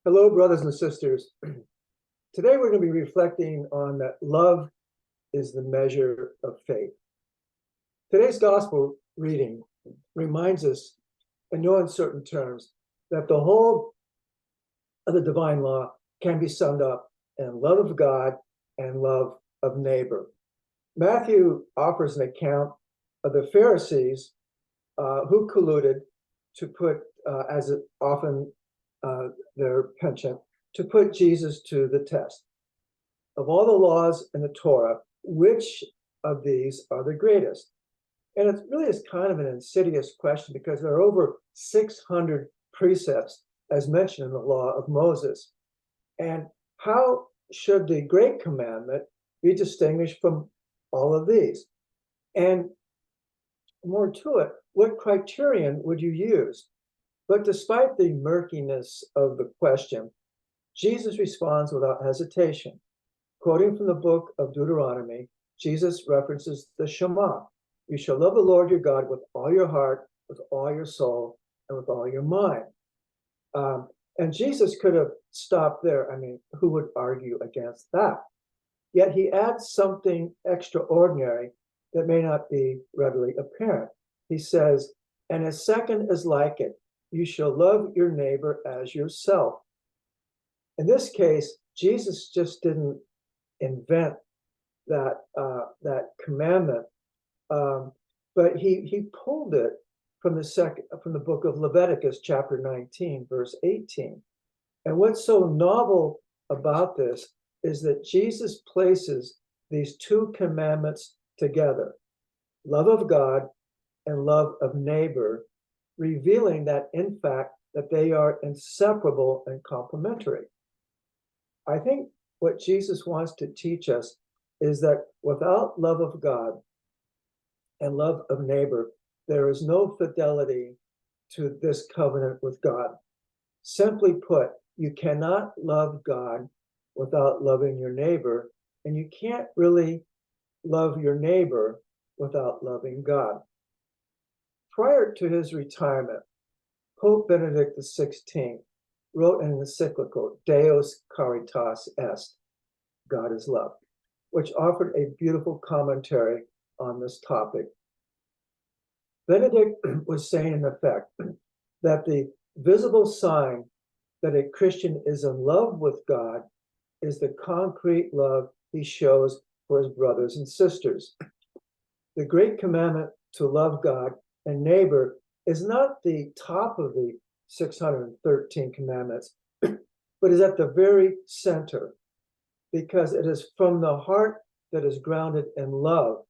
Hello, brothers and sisters. Today we're going to be reflecting on that love is the measure of faith. Today's gospel reading reminds us, in no uncertain terms, that the whole of the divine law can be summed up in love of God and love of neighbor. Matthew offers an account of the Pharisees who colluded to put, as it often their penchant, to put Jesus to the test. Of all the laws in the Torah, which of these are the greatest? And it really is kind of an insidious question because there are over 600 precepts as mentioned in the law of Moses. And how should the great commandment be distinguished from all of these? And more to it, what criterion would you use? But despite the murkiness of the question, Jesus responds without hesitation. Quoting from the book of Deuteronomy, Jesus references the Shema. You shall love the Lord your God with all your heart, with all your soul, and with all your mind. And Jesus could have stopped there. I mean, who would argue against that? Yet he adds something extraordinary that may not be readily apparent. He says, and a second is like it. You shall love your neighbor as yourself. In this case, Jesus just didn't invent that commandment, but he pulled it from the book of Leviticus, chapter 19, verse 18. And what's so novel about this is that Jesus places these two commandments together, love of God and love of neighbor, revealing that, in fact, that they are inseparable and complementary. I think what Jesus wants to teach us is that without love of God and love of neighbor, there is no fidelity to this covenant with God. Simply put, you cannot love God without loving your neighbor, and you can't really love your neighbor without loving God. Prior to his retirement, Pope Benedict XVI wrote an encyclical, Deus Caritas Est, God is love, which offered a beautiful commentary on this topic. Benedict was saying, in effect, that the visible sign that a Christian is in love with God is the concrete love he shows for his brothers and sisters. The great commandment to love God and neighbor is not the top of the 613 commandments, but is at the very center, because it is from the heart that is grounded in love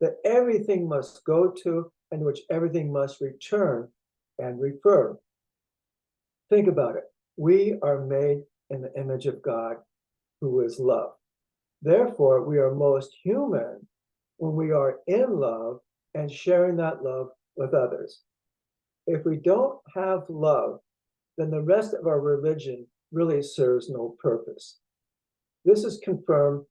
that everything must go to and which everything must return and refer. Think about it. We are made in the image of God, who is love. Therefore, we are most human when we are in love and sharing that love with others. If we don't have love, then the rest of our religion really serves no purpose. This is confirmed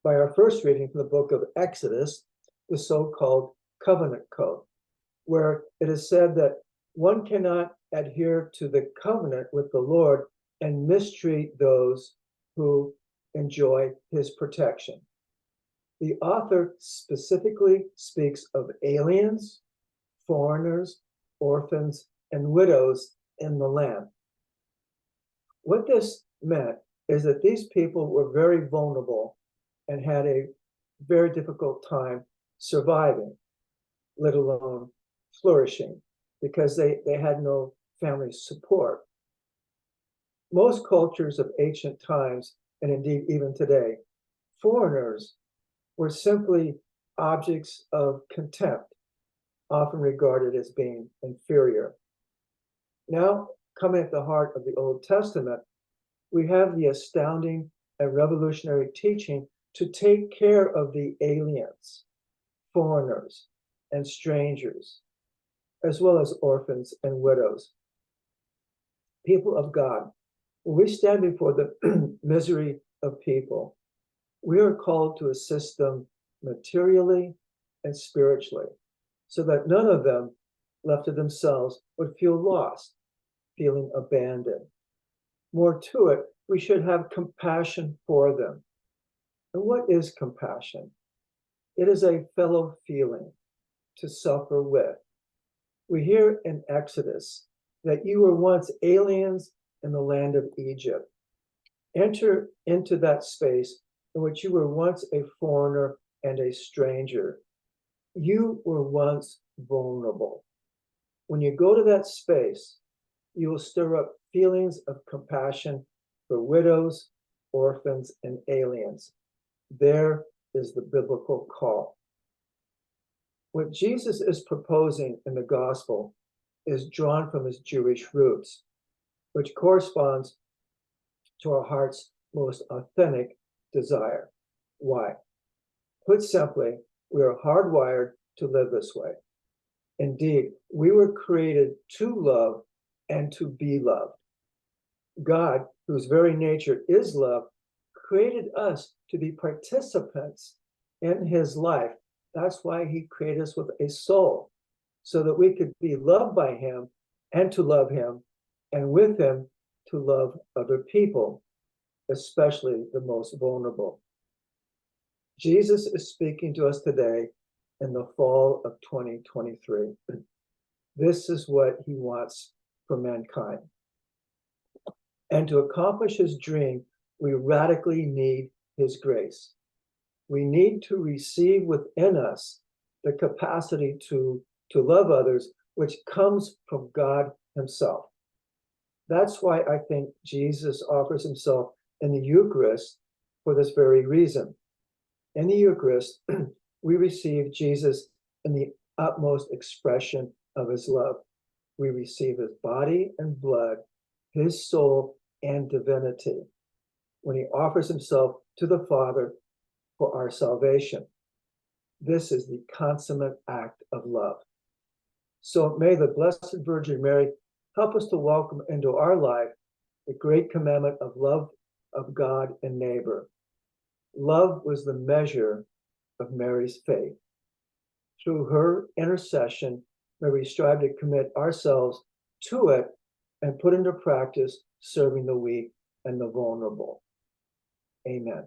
by our first reading from the book of Exodus, the so-called covenant code, where it is said that one cannot adhere to the covenant with the Lord and mistreat those who enjoy his protection. The author specifically speaks of aliens, foreigners, orphans, and widows in the land. What this meant is that these people were very vulnerable and had a very difficult time surviving, let alone flourishing, because they had no family support. Most cultures of ancient times, and indeed even today, foreigners were simply objects of contempt, often regarded as being inferior. Now, coming at the heart of the Old Testament, we have the astounding and revolutionary teaching to take care of the aliens, foreigners, and strangers, as well as orphans and widows. People of God, when we stand before the misery of people, we are called to assist them materially and spiritually, so that none of them, left to themselves, would feel lost, feeling abandoned. more to it, we should have compassion for them. And what is compassion? It is a fellow feeling to suffer with. We hear in Exodus that you were once aliens in the land of Egypt. Enter into that space in which you were once a foreigner and a stranger. You were once vulnerable. When you go to that space, you will stir up feelings of compassion for widows, orphans, and aliens. There is the biblical call. What Jesus is proposing in the gospel is drawn from his Jewish roots, which corresponds to our heart's most authentic desire. Why? Put simply, we are hardwired to live this way. Indeed, we were created to love and to be loved. God, whose very nature is love, created us to be participants in his life. That's why he created us with a soul, so that we could be loved by him and to love him, and with him to love other people, especially the most vulnerable. Jesus is speaking to us today in the fall of 2023. This is what he wants for mankind. And to accomplish his dream, we radically need his grace. We need to receive within us the capacity to love others, which comes from God himself. That's why I think Jesus offers himself in the Eucharist for this very reason. In the Eucharist, we receive Jesus in the utmost expression of his love. We receive his body and blood, his soul and divinity, when he offers himself to the Father for our salvation. This is the consummate act of love. So may the Blessed Virgin Mary help us to welcome into our life the great commandment of love of God and neighbor. Love was the measure of Mary's faith. Through her intercession, may we strive to commit ourselves to it and put into practice serving the weak and the vulnerable. Amen.